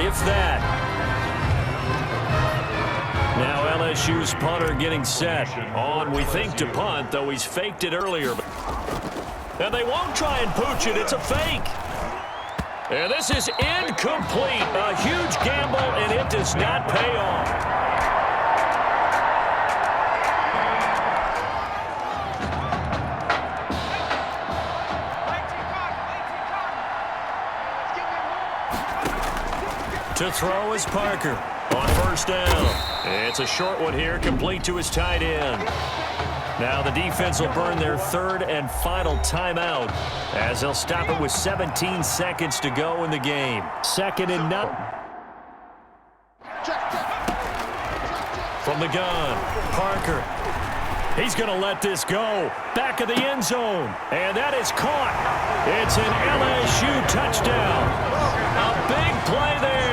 if that. Now LSU's punter getting set. On, we think, to punt, though he's faked it earlier. And they won't try and pooch it. It's a fake. And this is incomplete. A huge gamble, and it does not pay off. To throw is Parker on first down. It's a short one here, complete to his tight end. Now the defense will burn their third and final timeout as they'll stop it with 17 seconds to go in the game. Second and none. From the gun, Parker. He's going to let this go. Back of the end zone. And that is caught. It's an LSU touchdown. A big play there.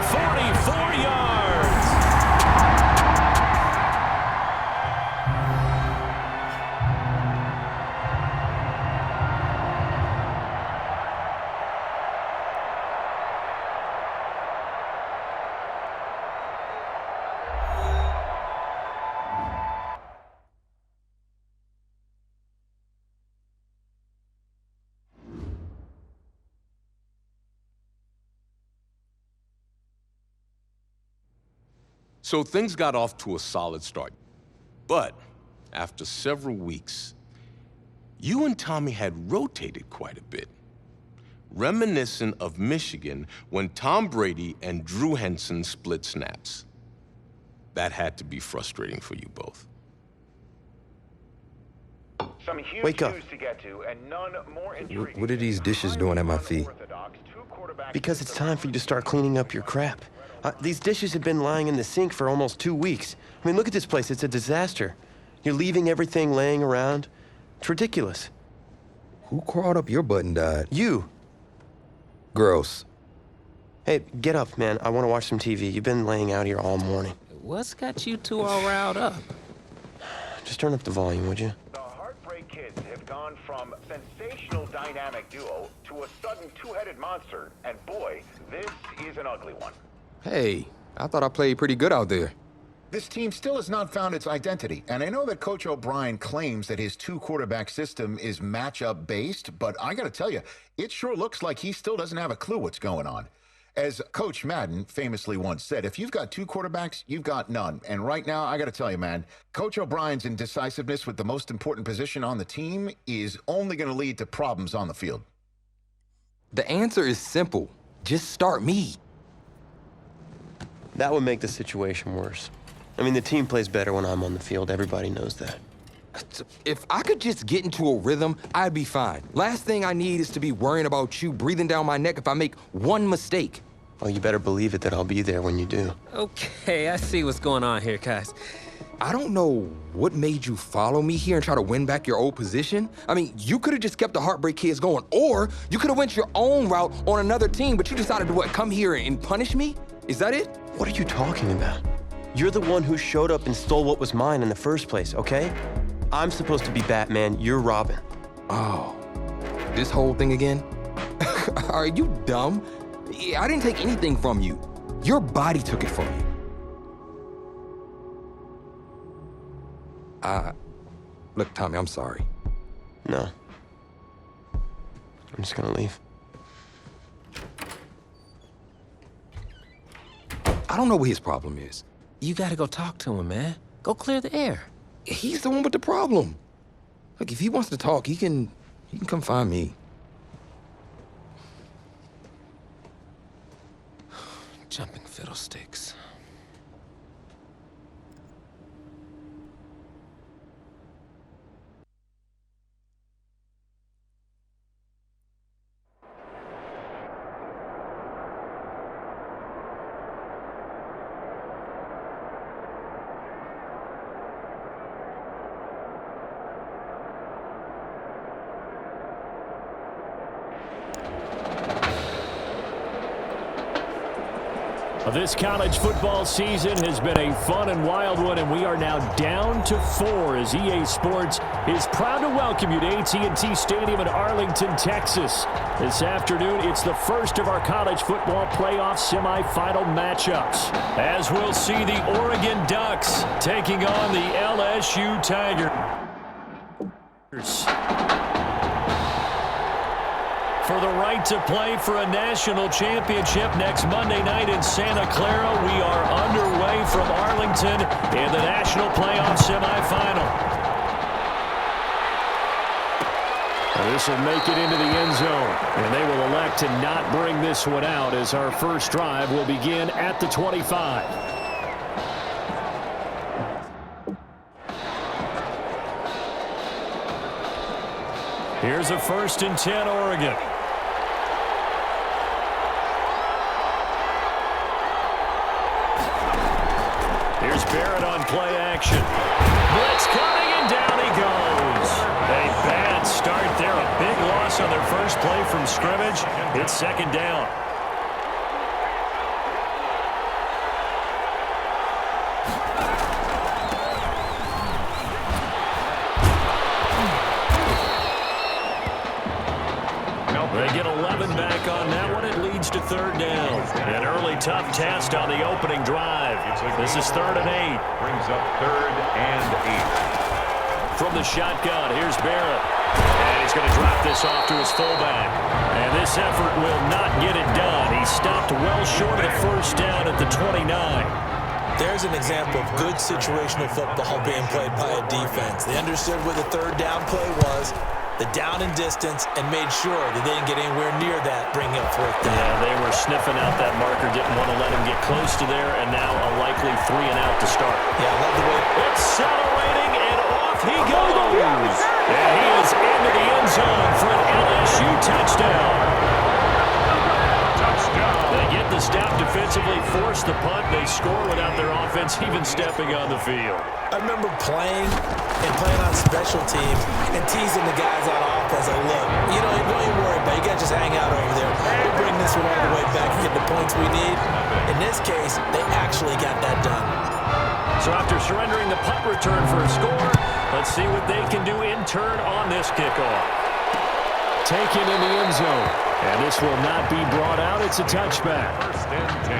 44 yards. So things got off to a solid start. But after several weeks, you and Tommy had rotated quite a bit. Reminiscent of Michigan when Tom Brady and Drew Henson split snaps. That had to be frustrating for you both. Some huge Wake up. news to get to, and none more intriguing. What are these dishes doing at my feet? Because it's time for you to start cleaning up your crap. These dishes have been lying in the sink for almost 2 weeks. I mean, look at this place. It's a disaster. You're leaving everything laying around. It's ridiculous. Who crawled up your butt and died? You. Gross. Hey, get up, man. I want to watch some TV. You've been laying out here all morning. What's got you two all riled up? Just turn up the volume, would you? The Heartbreak Kids have gone from sensational dynamic duo to a sudden two-headed monster. And boy, this is an ugly one. Hey, I thought I played pretty good out there. This team still has not found its identity, and I know that Coach O'Brien claims that his two-quarterback system is matchup-based, but I gotta tell you, it sure looks like he still doesn't have a clue what's going on. As Coach Madden famously once said, if you've got two quarterbacks, you've got none. And right now, I gotta tell you, man, Coach O'Brien's indecisiveness with the most important position on the team is only gonna lead to problems on the field. The answer is simple. Just start me. That would make the situation worse. I mean, the team plays better when I'm on the field. Everybody knows that. If I could just get into a rhythm, I'd be fine. Last thing I need is to be worrying about you breathing down my neck if I make one mistake. Well, you better believe it that I'll be there when you do. Okay, I see what's going on here, guys. I don't know what made you follow me here and try to win back your old position. I mean, you could have just kept the Heartbreak Kids going, or you could have went your own route on another team, but you decided to what, come here and punish me? Is that it? What are you talking about? You're the one who showed up and stole what was mine in the first place, okay? I'm supposed to be Batman, you're Robin. Oh, this whole thing again? Are you dumb? I didn't take anything from you. Your body took it from you. Look, Tommy, I'm sorry. No. I'm just gonna leave. I don't know what his problem is. You gotta go talk to him, man. Go clear the air. He's the one with the problem. Look, if he wants to talk, he can come find me. Jumping fiddlesticks. This college football season has been a fun and wild one, and we are now down to 4 as EA Sports is proud to welcome you to AT&T Stadium in Arlington, Texas. This afternoon, it's the first of our college football playoff semifinal matchups, as we'll see the Oregon Ducks taking on the LSU Tigers. For the right to play for a national championship next Monday night in Santa Clara, we are underway from Arlington in the national playoff semifinal. This will make it into the end zone, and they will elect to not bring this one out as our first drive will begin at the 25. Here's a 1st and 10, Oregon. Here's Barrett on play action. Blitz coming, and down he goes. A bad start there. A big loss on their first play from scrimmage. It's 2nd down. They get 11 back on that one. It leads to 3rd down. An early tough test on the opening drive. This is 3rd and 8. Brings up 3rd and 8. From the shotgun, here's Barrett. And he's going to drop this off to his fullback. And this effort will not get it done. He stopped well short of the 1st down at the 29. There's an example of good situational football being played by a defense. They understood where the 3rd down play was, the down and distance, and made sure that they didn't get anywhere near that, bringing up 4th down. Yeah, they were sniffing out that marker, didn't want to let him get close to there, and now a likely 3 and out to start. Yeah, I love the way. Accelerating, and off he goes. And he is into the end zone for an LSU touchdown. They get the stop defensively, force the punt. They score without their offense even stepping on the field. I remember playing on special teams and teasing the guys on offense. Like, look, don't even worry about it. You got to just hang out over there. We'll bring this one all the way back and get the points we need. In this case, they actually got that done. So after surrendering the punt return for a score, let's see what they can do in turn on this kickoff. Taken in the end zone. And this will not be brought out. It's a touchback. 1st and 10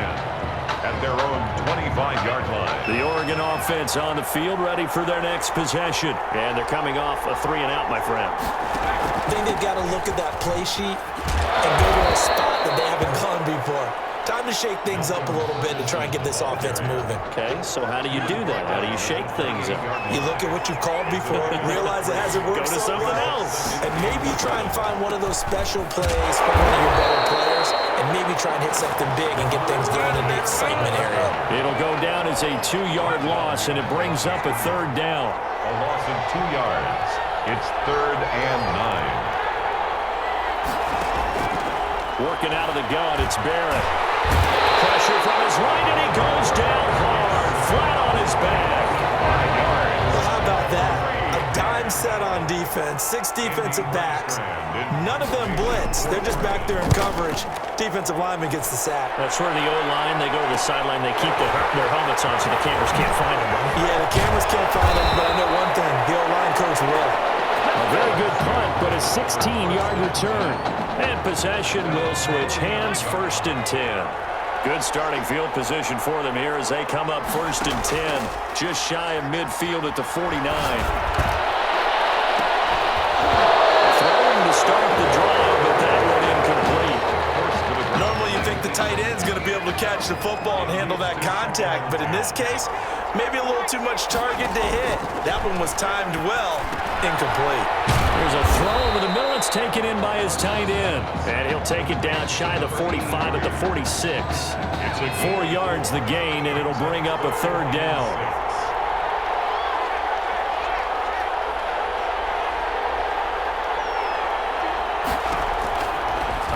at their own 25-yard line. The Oregon offense on the field, ready for their next possession. And they're coming off a 3 and out, my friend. I think they've got to look at that play sheet and go to a spot that they haven't gone before. Time to shake things up a little bit to try and get this offense moving. Okay, so how do you do that? How do you shake things up? You look at what you called before, realize it hasn't worked Go to something else. and maybe try and find one of those special plays from one of your better players, and maybe try and hit something big and get things going in the excitement area. It'll go down as a 2-yard loss, and it brings up a 3rd down. A loss of 2 yards. It's 3rd and 9. Working out of the gun, it's Barrett. Pressure from his right, and he goes down hard, flat on his back. Well, how about that? A dime set on defense, 6 defensive backs. None of them blitz. They're just back there in coverage. Defensive lineman gets the sack. That's where the O-line, they go to the sideline, they keep their helmets on so the cameras can't find them. Yeah, the cameras can't find them, but I know one thing. The O-line coach will. A very good punt, but a 16-yard return. And possession will switch hands, 1st and 10. Good starting field position for them here as they come up 1st and 10, just shy of midfield at the 49. Throwing to start the drive, but that one incomplete. Normally you think the tight end's going to be able to catch the football and handle that contact, but in this case, maybe a little too much target to hit. That one was timed well, incomplete. There's a throw over the middle. It's taken in by his tight end. And he'll take it down shy of the 45 at the 46. 4 yards the gain, and it'll bring up a 3rd down.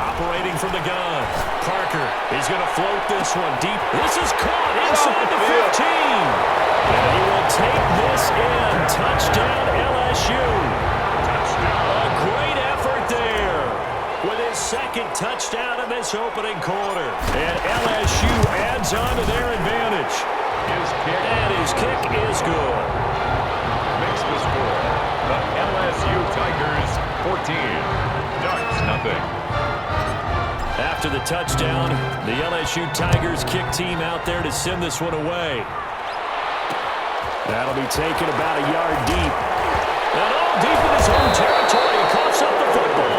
Operating from the gun. Parker is going to float this one deep. This is caught inside the 15. And he will take this in. Touchdown, LSU. A great effort there with his 2nd touchdown in this opening quarter. And LSU adds adds on to their advantage. And his kick is good. Makes the score. The LSU Tigers 14, Ducks nothing. After the touchdown, the LSU Tigers kick team out there to send this one away. That'll be taken about a yard deep. And all deep in his own territory. He coughs up the football.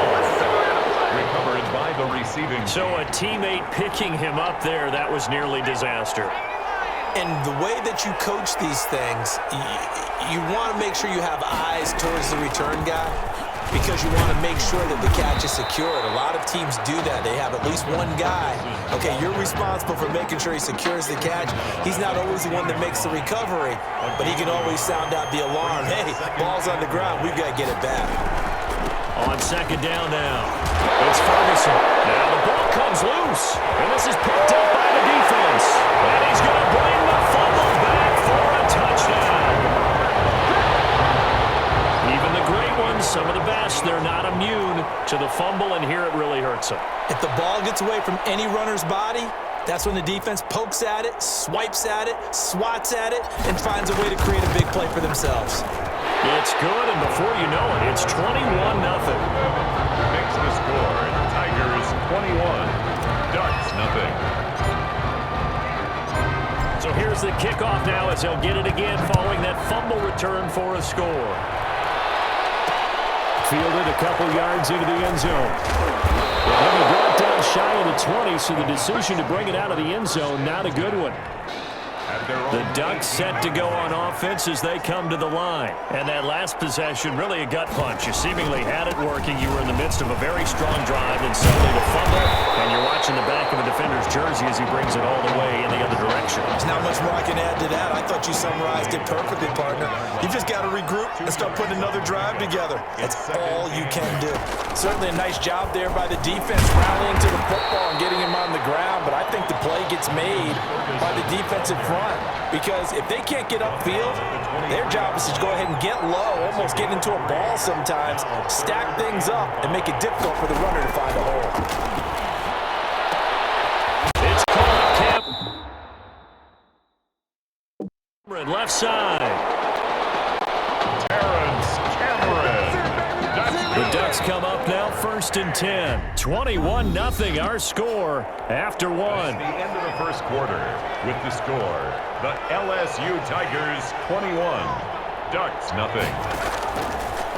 Recovered by the receiving. So a teammate picking him up there, that was nearly disaster. And the way that you coach these things, you want to make sure you have eyes towards the return guy because you want to make sure that the catch is secured. A lot of teams do that. They have at least one guy. Okay, you're responsible for making sure he secures the catch. He's not always the one that makes the recovery, but he can always sound out the alarm. Hey, ball's on the ground. We've got to get it back. On second down now, it's Ferguson. Now the ball comes loose, and this is picked up by the defense. And he's going to bring the fumble back for a touchdown. Even the great ones, some of the best, they're not immune to the fumble, and here it really hurts them. If the ball gets away from any runner's body, that's when the defense pokes at it, swipes at it, swats at it, and finds a way to create a big play for themselves. It's good, and before you know it, it's 21-0. Makes the score. Tigers 21, Ducks nothing. So here's the kickoff now as they'll get it again following that fumble return for a score. Fielded a couple yards into the end zone. They'll be brought down shy of the 20, so the decision to bring it out of the end zone, not a good one. The Ducks set to go on offense as they come to the line. And that last possession, really a gut punch. You seemingly had it working. You were in the midst of a very strong drive, and suddenly the fumble, and you're watching the back of a defender's jersey as he brings it all the way in the other direction. There's not much more I can add to that. I thought you summarized it perfectly, partner. You just got to regroup and start putting another drive together. That's all you can do. Certainly a nice job there by the defense rallying to the football and getting him on the ground, but I think the play gets made by the defensive front. Because if they can't get upfield, their job is to go ahead and get low, almost get into a ball sometimes, stack things up, and make it difficult for the runner to find a hole. It's caught, Cameron, left side. Terrence Cameron. The Ducks come up now, 1st and 10. 21-0 our score after one. The end of the first quarter with the score. The LSU Tigers 21, Ducks nothing.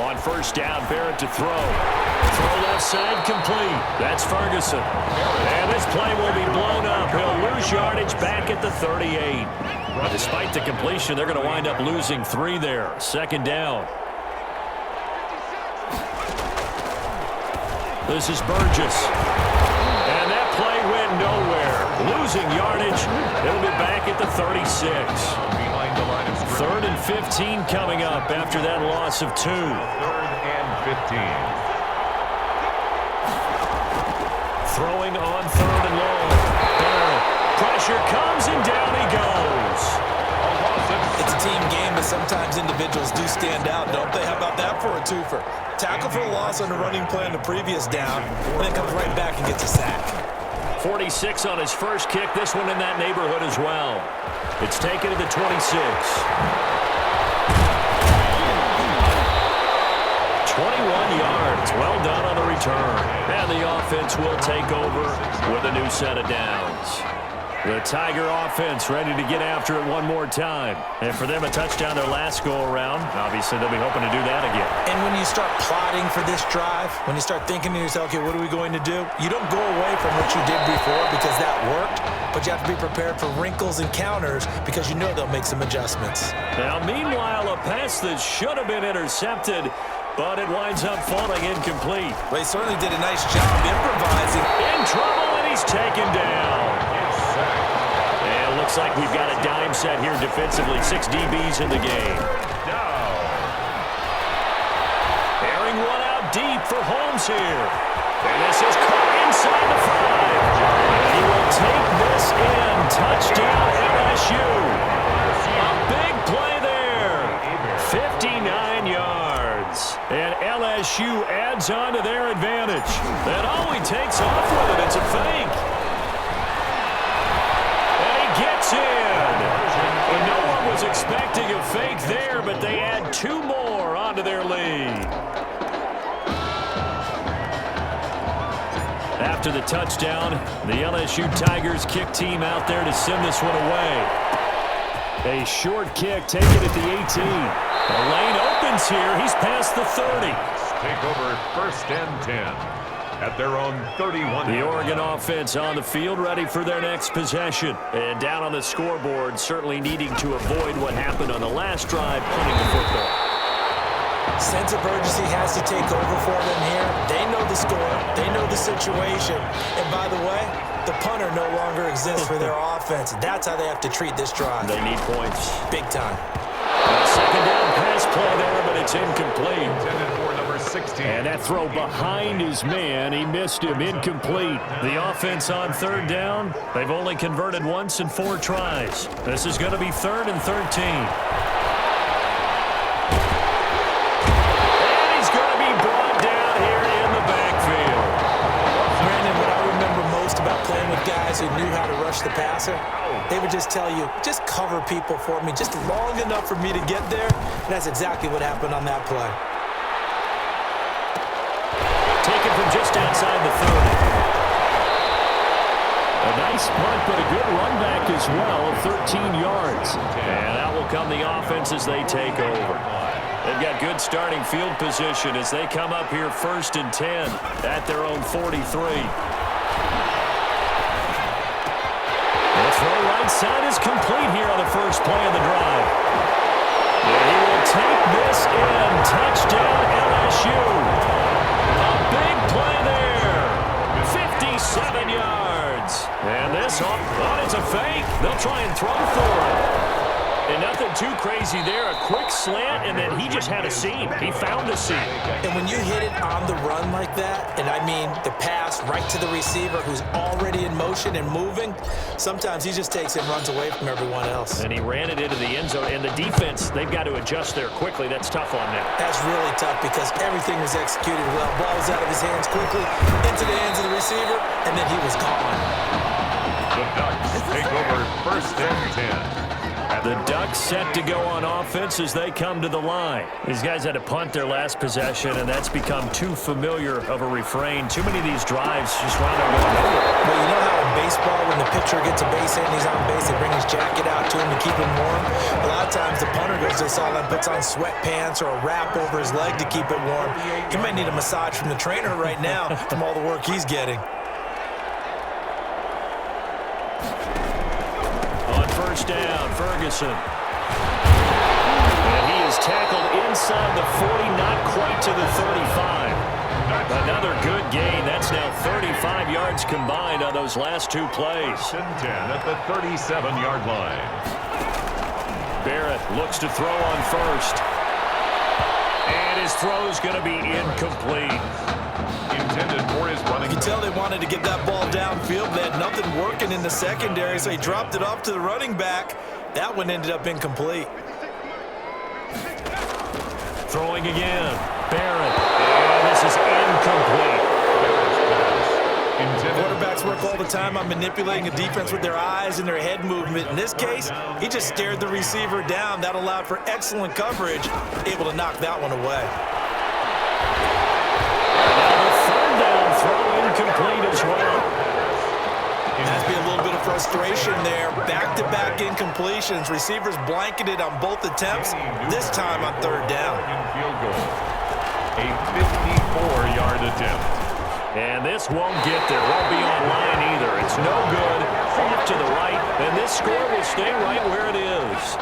On first down, Barrett to throw. Throw left side complete. That's Ferguson. And this play will be blown up. He'll lose yardage back at the 38. Despite the completion, they're going to wind up losing 3 there. Second down. This is Burgess. And that play went nowhere. Losing yardage. It'll be back at the 36. Behind the line of scrimmage. 3rd and 15 coming up after that loss of 2. 3rd and 15. Throwing on 3rd and long. Barrett. Pressure comes and down he goes. It's a team game, but sometimes individuals do stand out, don't they? How about that for a twofer? Tackle for a loss on the running play on the previous down, and then comes right back and gets a sack. 46 on his first kick. This one in that neighborhood as well. It's taken to the 26. 21 yards. Well done on the return. And the offense will take over with a new set of downs. The Tiger offense ready to get after it one more time. And for them, a touchdown their last go-around. Obviously, they'll be hoping to do that again. And when you start plotting for this drive, when you start thinking to yourself, okay, what are we going to do? You don't go away from what you did before because that worked, but you have to be prepared for wrinkles and counters because you know they'll make some adjustments. Now, meanwhile, a pass that should have been intercepted, but it winds up falling incomplete. Well, he certainly did a nice job improvising. In trouble, and he's taken down. And it looks like we've got a dime set here defensively. 6 DBs in the game. Airing one out deep for Holmes here. And this is caught inside the 5. And he will take this in. Touchdown LSU. A big play there. 59 yards. And LSU adds on to their advantage. And oh, he takes off with it. It's a fake. And he expecting a fake there, but they add 2 more onto their lead. After the touchdown, the LSU Tigers kick team out there to send this one away. A short kick taken at the 18. The lane opens here. He's past the 30. Take over 1st and 10 at their own 31. The Oregon offense on the field, ready for their next possession. And down on the scoreboard, certainly needing to avoid what happened on the last drive, punting the football. Sense of urgency has to take over for them here. They know the score. They know the situation. And by the way, the punter no longer exists for their offense. That's how they have to treat this drive. They need points. Big time. A second down pass play there, but it's incomplete. Intended for number 16. And that throw behind his man, he missed him, incomplete. The offense on 3rd down, they've only converted once in 4 tries. This is going to be 3rd and 13. And he's going to be brought down here in the backfield. Brandon, what I remember most about playing with guys who knew how to rush the passer, they would just tell you, just cover people for me, just long enough for me to get there. And that's exactly what happened on that play. Taken from just outside the 30. A nice punt, but a good run back as well of 13 yards. And that will come the offense as they take over. They've got good starting field position as they come up here 1st and 10 at their own 43. The throw right side is complete here on the first play of the drive. And he will take this in. Touchdown LSU. A big play there. 57 yards. And this one is a fake. They'll try and throw for it. And nothing too crazy there. A quick slant, and then he just had a seam. He found a seam. And when you hit it on the run like that, and I mean the pass right to the receiver who's already in motion and moving, sometimes he just takes it and runs away from everyone else. And he ran it into the end zone. And the defense, they've got to adjust there quickly. That's tough on them. That's really tough because everything was executed well. Ball was out of his hands quickly, into the hands of the receiver, and then he was gone. The Ducks take over 1st and 10. The Ducks set to go on offense as they come to the line. These guys had to punt their last possession, and that's become too familiar of a refrain. Too many of these drives just wound up going nowhere. But you know how in baseball, when the pitcher gets a base hit and he's on base, they bring his jacket out to him to keep him warm? A lot of times the punter goes this all and puts on sweatpants or a wrap over his leg to keep it warm. He might need a massage from the trainer right now from all the work he's getting. First down, Ferguson. And he is tackled inside the 40, not quite to the 35. Another good gain. That's now 35 yards combined on those last 2 plays. 10 at the 37-yard line. Barrett looks to throw on first. And his throw is going to be incomplete. Intended for his running. You can tell they wanted to get that ball downfield. They had nothing working in the secondary, so he dropped it off to the running back. That one ended up incomplete. Throwing again. Barrett. And this is incomplete. Quarterbacks work all the time on manipulating a defense with their eyes and their head movement. In this case, he just stared the receiver down. That allowed for excellent coverage, able to knock that one away. Throw incomplete as well. Has been a little bit of frustration there. Back-to-back incompletions. Receivers blanketed on both attempts, this time on 3rd down. Field goal. A 54-yard attempt. And this won't get there. Won't be on line either. It's no good. Off to the right. And this score will stay right where it is.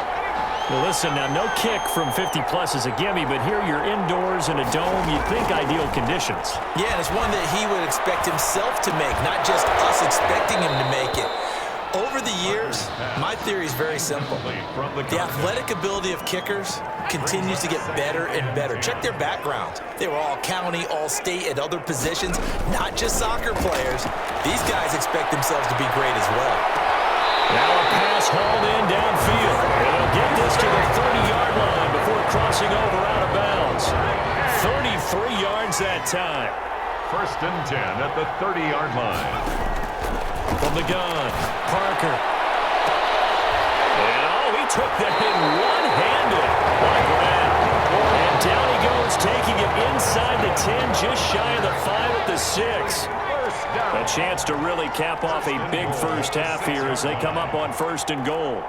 Well, listen, now no kick from 50-plus is a gimme, but here you're indoors in a dome. You'd think ideal conditions. Yeah, and it's one that he would expect himself to make, not just us expecting him to make it. Over the years, my theory is very simple. The athletic ability of kickers continues to get better and better. Check their backgrounds. They were all county, all state at other positions, not just soccer players. These guys expect themselves to be great as well. Now a pass hauled in downfield. And they'll get this to the 30-yard line before crossing over out of bounds. 33 yards that time. 1st and 10 at the 30-yard line. From the gun, Parker. And he took that thing one-handed. What a grab. And down he goes, taking it inside the 10, just shy of the 5 at the 6. A chance to really cap off a big first half here as they come up on 1st and goal.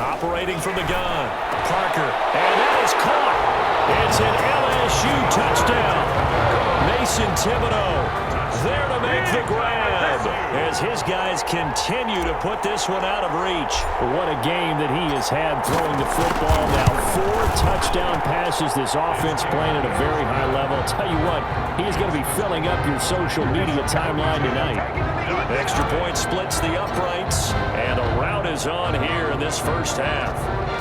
Operating from the gun, Parker, and that is caught. It's an LSU touchdown. Mason Thibodeau there to make the grab as his guys continue to put this one out of reach. What a game that he has had throwing the football now. 4 touchdown passes, this offense playing at a very high level. I'll tell you what, he's going to be filling up your social media timeline tonight. Extra point splits the uprights, and a rout is on here in this first half.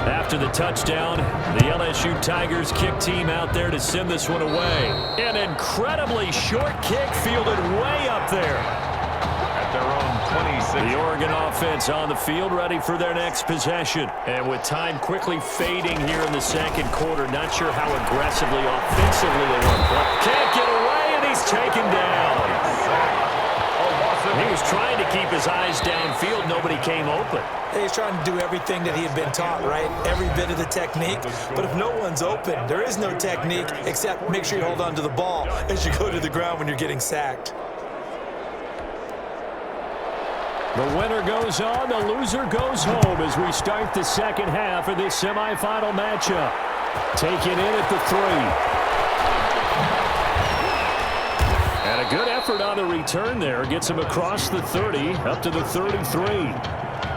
After the touchdown, the LSU Tigers kick team out there to send this one away. An incredibly short kick fielded way up there. At their own 26. The Oregon offense on the field ready for their next possession. And with time quickly fading here in the second quarter, not sure how aggressively, offensively they want to play. Can't get away, and he's taken down. He was trying to keep his eyes downfield. Nobody came open. He's trying to do everything that he had been taught, right? Every bit of the technique. But if no one's open, there is no technique except make sure you hold on to the ball as you go to the ground when you're getting sacked. The winner goes on, the loser goes home as we start the second half of this semifinal matchup. Taken in at the 3. And a good effort on the return there. Gets him across the 30, up to the 33.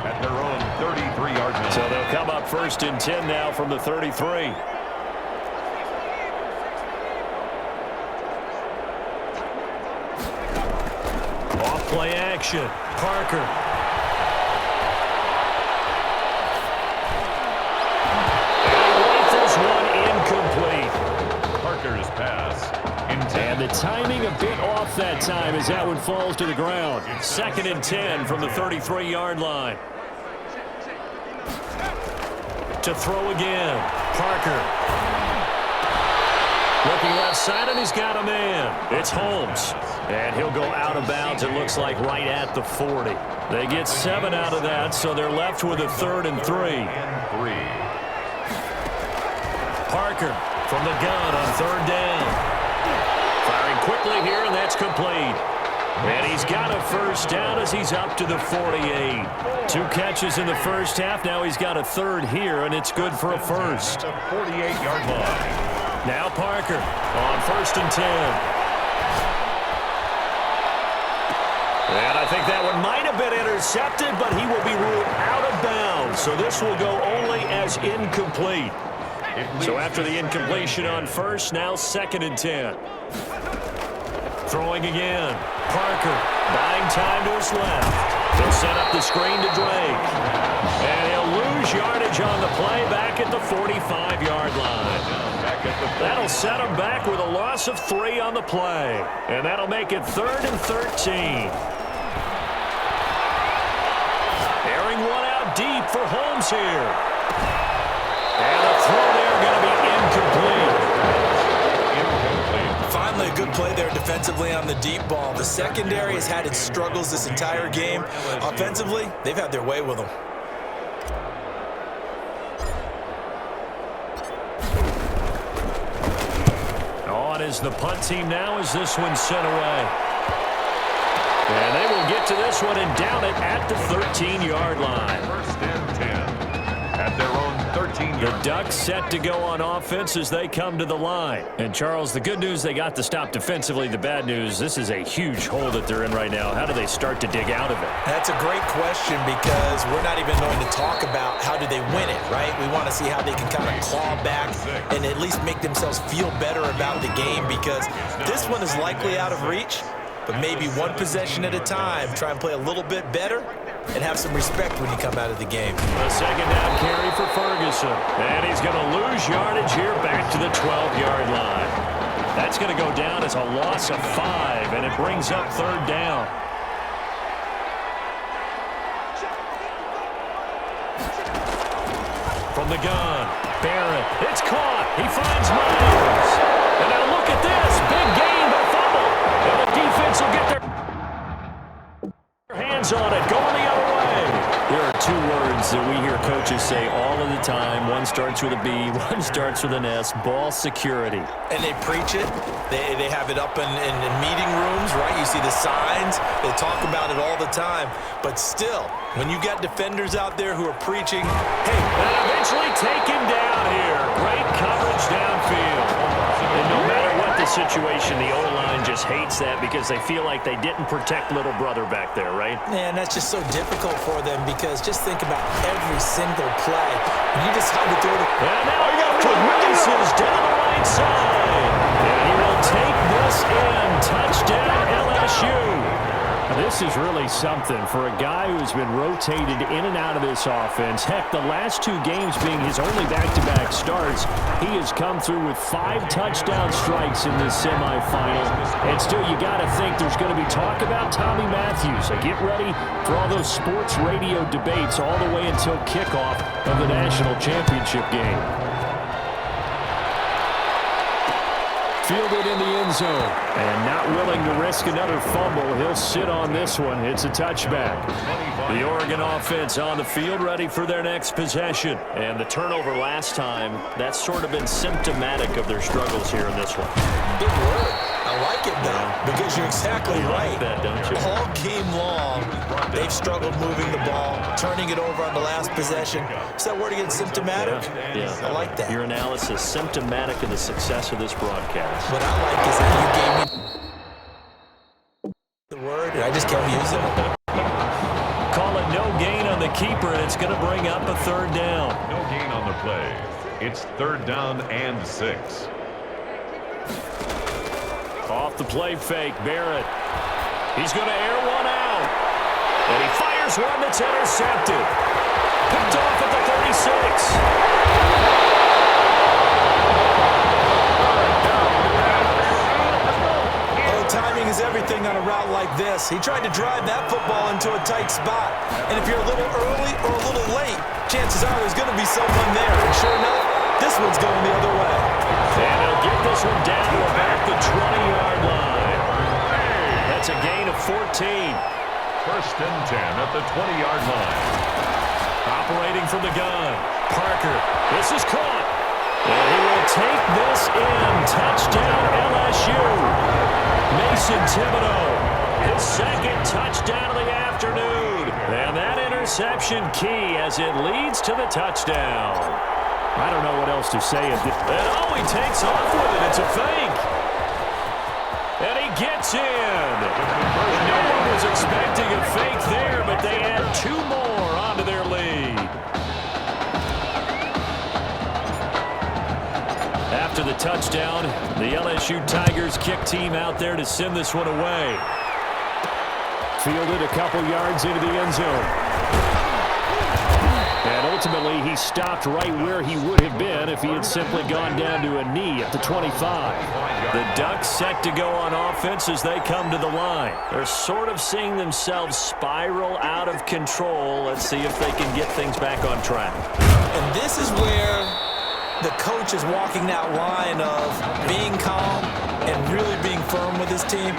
At their own 33-yard line. So they'll come up 1st and 10 now from the 33. Off play action. Parker. Parker's pass. And the timing a bit off that time as that one falls to the ground. 2nd and 10 from the 33-yard line. To throw again. Parker. Looking left side, and he's got a man. It's Holmes. And he'll go out of bounds, it looks like, right at the 40. They get 7 out of that, so they're left with a 3rd and 3. Parker from the gun on 3rd down. Firing quickly here, and that's complete. And he's got a first down as he's up to the 48. 2 catches in the first half. Now he's got a 3rd here, and it's good for a first. 48-yard line. Now Parker on 1st and 10. And I think that one might have been intercepted, but he will be ruled out of bounds. So this will go only as incomplete. So after the incompletion on 1st, now 2nd and 10. Throwing again. Parker buying time to his left. He'll set up the screen to Drake. And he'll lose yardage on the play back at the 45-yard line. That'll set him back with a loss of 3 on the play. And that'll make it 3rd and 13. Airing one out deep for Holmes here. And the throw there going to be incomplete. Finally, a good play there defensively on the deep ball. The secondary has had its struggles this entire game. Offensively, they've had their way with them. On is the punt team now as this one's sent away. And they will get to this one and down it at the 13-yard line. 1st and 10. At their own 13. The Ducks set to go on offense as they come to the line. And, Charles, the good news, they got the stop defensively. The bad news, this is a huge hole that they're in right now. How do they start to dig out of it? That's a great question because we're not even going to talk about how do they win it, right? We want to see how they can kind of claw back and at least make themselves feel better about the game because this one is likely out of reach, but maybe one possession at a time. Try and play a little bit better and have some respect when you come out of the game. A 2nd down carry for Ferguson. And he's going to lose yardage here back to the 12-yard line. That's going to go down as a loss of 5, and it brings up 3rd down. From the gun, Barrett. It's caught. He finds Myers. And now look at this. Big game. words that we hear coaches say all of the time. One starts with a B, one starts with an S, ball security. And they preach it. They have it up in meeting rooms, right? You see the signs. They talk about it all the time. But still, when you got defenders out there who are preaching, hey. And eventually taken down here. Great coverage downfield. And no matter what the situation, the O-line just hates that because they feel like they didn't protect little brother back there, right? Man, that's just so difficult for them because just think about every single play. You just had to throw it. And now races down the right side. And he will take this in. Touchdown, LSU. This is really something for a guy who's been rotated in and out of this offense. Heck, the last 2 games being his only back-to-back starts, he has come through with 5 touchdown strikes in this semifinal. And still, you got to think there's going to be talk about Tommy Matthews. So get ready for all those sports radio debates all the way until kickoff of the national championship game. Fielded in the end zone. And not willing to risk another fumble. He'll sit on this one. It's a touchback. The Oregon offense on the field ready for their next possession. And the turnover last time, that's sort of been symptomatic of their struggles here in this one. Big word. I like it, though, because you're exactly right. Like that, don't you? All game long, they've struggled moving the ball, turning it over on the last possession. Is that word again, symptomatic? Yeah. I like that. Your analysis, symptomatic of the success of this broadcast. What I like is that you gave me the word, and I just kept using it. Call it no gain on the keeper, and it's going to bring up a 3rd down. No gain on the play. It's 3rd down and 6. Off the play fake, Barrett. He's going to air one out. And he fires one that's intercepted. Picked off at the 36. Oh, timing is everything on a route like this. He tried to drive that football into a tight spot. And if you're a little early or a little late, chances are there's going to be someone there. And sure enough, this one's going the other way. And he'll get this one down to about the 20-yard line. That's a gain of 14. 1st and 10 at the 20-yard line. Operating from the gun. Parker. This is caught. And he will take this in. Touchdown, LSU. Mason Thibodeau. His 2nd touchdown of the afternoon. And that interception key as it leads to the touchdown. I don't know what else to say. And he takes off with it. It's a fake. And he gets in. No one was expecting a fake there, but they add 2 more onto their lead. After the touchdown, the LSU Tigers kick team out there to send this one away. Fielded a couple yards into the end zone. And ultimately, he stopped right where he would have been if he had simply gone down to a knee at the 25. The Ducks set to go on offense as they come to the line. They're sort of seeing themselves spiral out of control. Let's see if they can get things back on track. And this is where the coach is walking that line of being calm and really being firm with his team.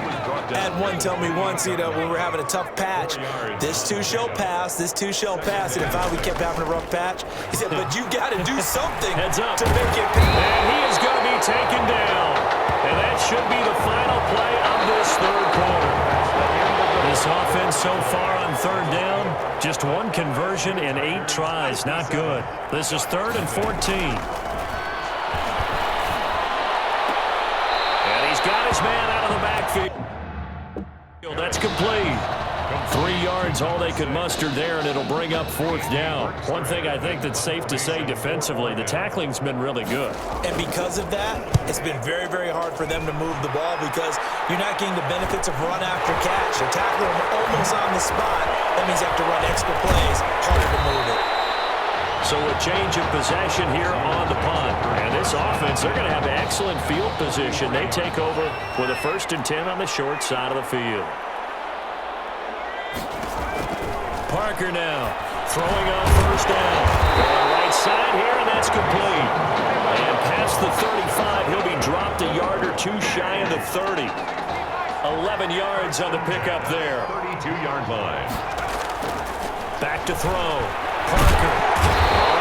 I had one tell me once, when we were having a tough patch, this too shall pass, this too shall pass. And if we kept having a rough patch, he said, but you got to do something Heads up. to make it pass. And he is going to be taken down. And that should be the final play of this 3rd quarter. This offense so far on 3rd down, just 1 conversion in 8 tries. Not good. This is 3rd and 14. Got his man out of the backfield. That's complete. 3 yards, all they could muster there, and it'll bring up 4th down. One thing I think that's safe to say defensively, the tackling's been really good. And because of that, it's been very, very hard for them to move the ball because you're not getting the benefits of run after catch. You're tackling them almost on the spot. That means you have to run extra plays, harder to move it. So a change of possession here on the punt. And this offense, they're going to have excellent field position. They take over with a 1st and 10 on the short side of the field. Parker now throwing on 1st down. On the right side here, and that's complete. And past the 35, he'll be dropped a yard or 2 shy of the 30. 11 yards on the pickup there. 32-yard line. Back to throw. Parker.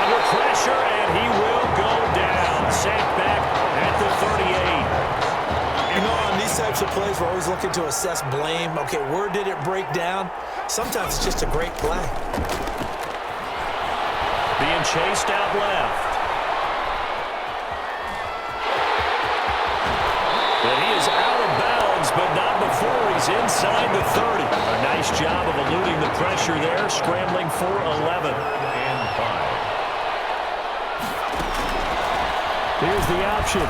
Under pressure, and he will go down. Sacked back at the 38. You know, on these types of plays, we're always looking to assess blame. Okay, where did it break down? Sometimes it's just a great play. Being chased out left. And he is out of bounds, but not before he's inside the 30. A nice job of eluding the pressure there, scrambling for 11. And 5. Here's the option.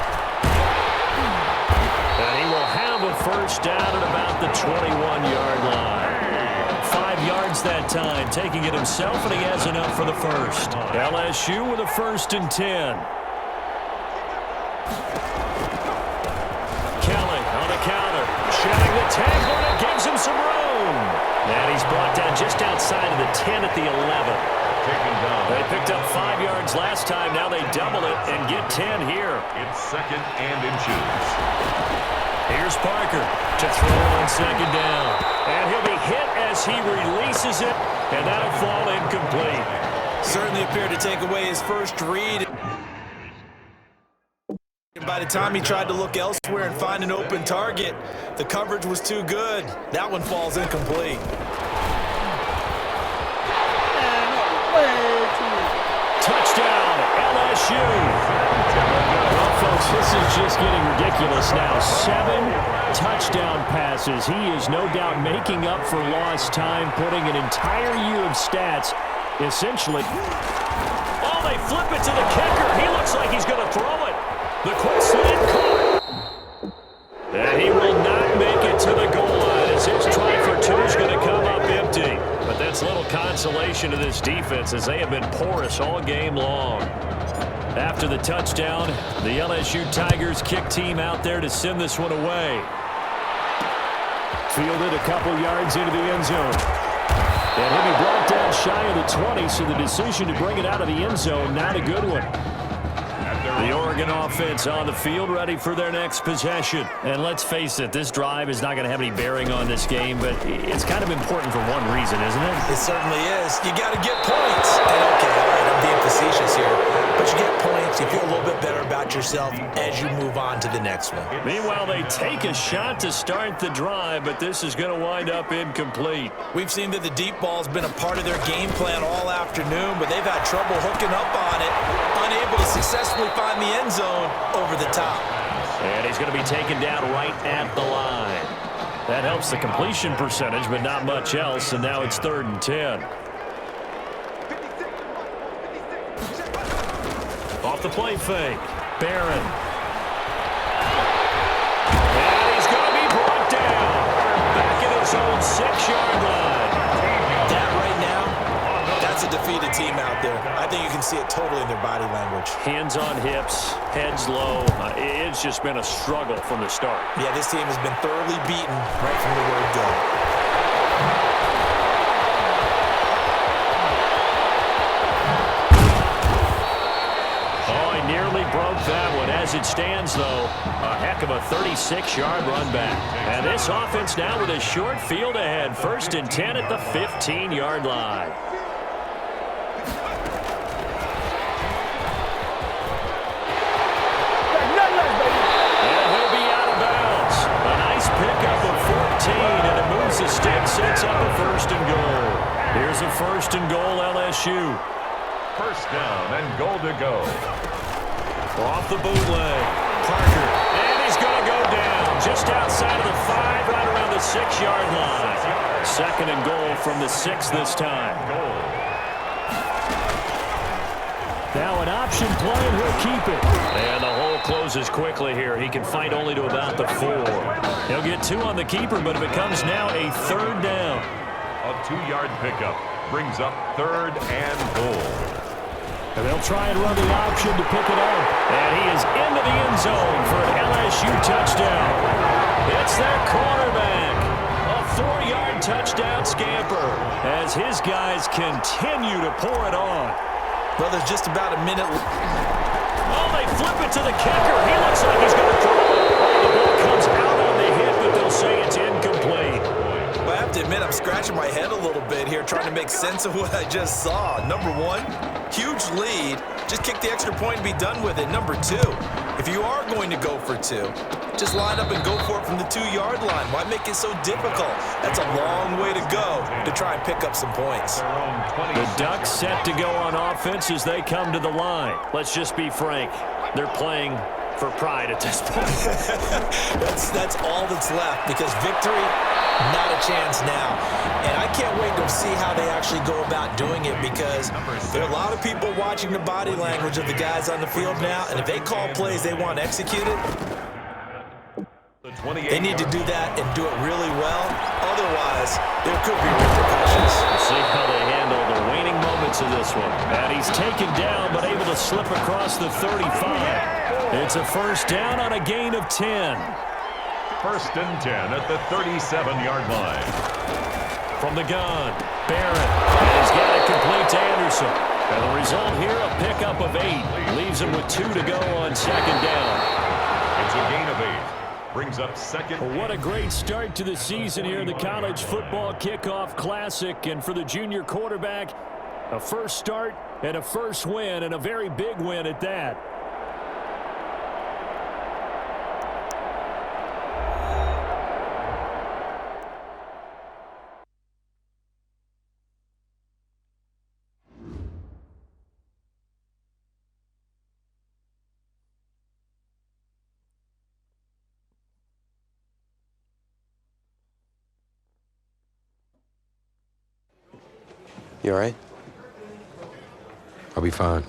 And he will have a first down at about the 21-yard line. 5 yards that time, taking it himself, and he has enough for the first. LSU with a 1st and 10. Kelly on a counter, shedding the tackle, and it gives him some room. And he's brought down just outside of the 10 at the 11. They picked up 5 yards last time. Now they double it and get 10 here. It's 2nd and inches. Here's Parker to throw on 2nd down. And he'll be hit as he releases it, and that'll fall incomplete. Certainly appeared to take away his first read. By the time he tried to look elsewhere and find an open target, the coverage was too good. That one falls incomplete. Touchdown, LSU. Well, folks, this is just getting ridiculous now. 7 touchdown passes. He is no doubt making up for lost time, putting an entire year of stats, essentially. Oh, they flip it to the kicker. He looks like he's going to throw it. The quick slant caught. And he will not make it to the goal line as his try for 2 is going to come up empty. But that's little consolation to this defense as they have been porous all game long. After the touchdown, the LSU Tigers kick team out there to send this one away. Fielded a couple yards into the end zone. And he'll be brought down shy of the 20, so the decision to bring it out of the end zone, not a good one. The Oregon offense on the field, ready for their next possession. And let's face it, this drive is not going to have any bearing on this game, but it's kind of important for one reason, isn't it? It certainly is. You got to get points. And okay, all right, I'm being facetious here, but you get points, you feel a little bit better about yourself as you move on to the next one. Meanwhile, they take a shot to start the drive, but this is going to wind up incomplete. We've seen that the deep ball's been a part of their game plan all afternoon, but they've had trouble hooking up on it, unable to successfully find the end zone over the top. And he's going to be taken down right at the line. That helps the completion percentage, but not much else, and now it's 3rd and 10. Off the play fake, Barron. And he's going to be brought down back at his own 6-yard line. That right now, that's a defeated team out there. I think you can see it totally in their body language. Hands on hips, heads low. It's just been a struggle from the start. Yeah, this team has been thoroughly beaten right from the word go. Oh, he nearly broke that one. As it stands, though, a heck of a 36-yard run back. And this offense now with a short field ahead. 1st and 10 at the 15-yard line. And it moves the stick, sets up a 1st and goal. Here's a 1st and goal, LSU. 1st down and goal to go. Off the bootleg, Parker, and he's going to go down just outside of the 5, right around the 6-yard line. 2nd and goal from the 6 this time. Now an option play, and he'll keep it. And the hole closes quickly here. He can fight only to about the 4. He'll get 2 on the keeper, but it becomes now a 3rd down. A 2-yard pickup brings up 3rd and goal. And they'll try and run the option to pick it up. And he is into the end zone for an LSU touchdown. It's their quarterback. A 4-yard touchdown scamper as his guys continue to pour it on. Well, there's just about a minute. Oh, they flip it to the kicker. He looks like he's going to throw it. The ball comes out on the hit, but they'll say it's incomplete. Well, I have to admit, I'm scratching my head a little bit here, trying to make make sense of what I just saw. Number one, huge lead. Just kick the extra point and be done with it. Number two, if you are going to go for two, just line up and go for it from the 2-yard line. Why make it so difficult? That's a long way to go to try and pick up some points. The Ducks set to go on offense as they come to the line. Let's just be frank. They're playing for pride at this point. That's all that's left, because victory, not a chance now. And I can't wait to see how they actually go about doing it, because there are a lot of people watching the body language of the guys on the field now, and if they call plays they want executed, they need to do that and do it really well. Otherwise, there could be repercussions. We'll see how they handle the waning moments of this one. And he's taken down, but able to slip across the 35. It's a first down on a gain of 10. First and 10 at the 37-yard line. From the gun, Barron. And he's got it complete to Anderson. And the result here, a pickup of 8. Leaves him with 2 to go on second down. It's a gain of 8. Brings up second. Well, what a great start to the season here, the College Football Kickoff Classic. And for the junior quarterback, a first start and a first win, and a very big win at that. You all right? I'll be fine.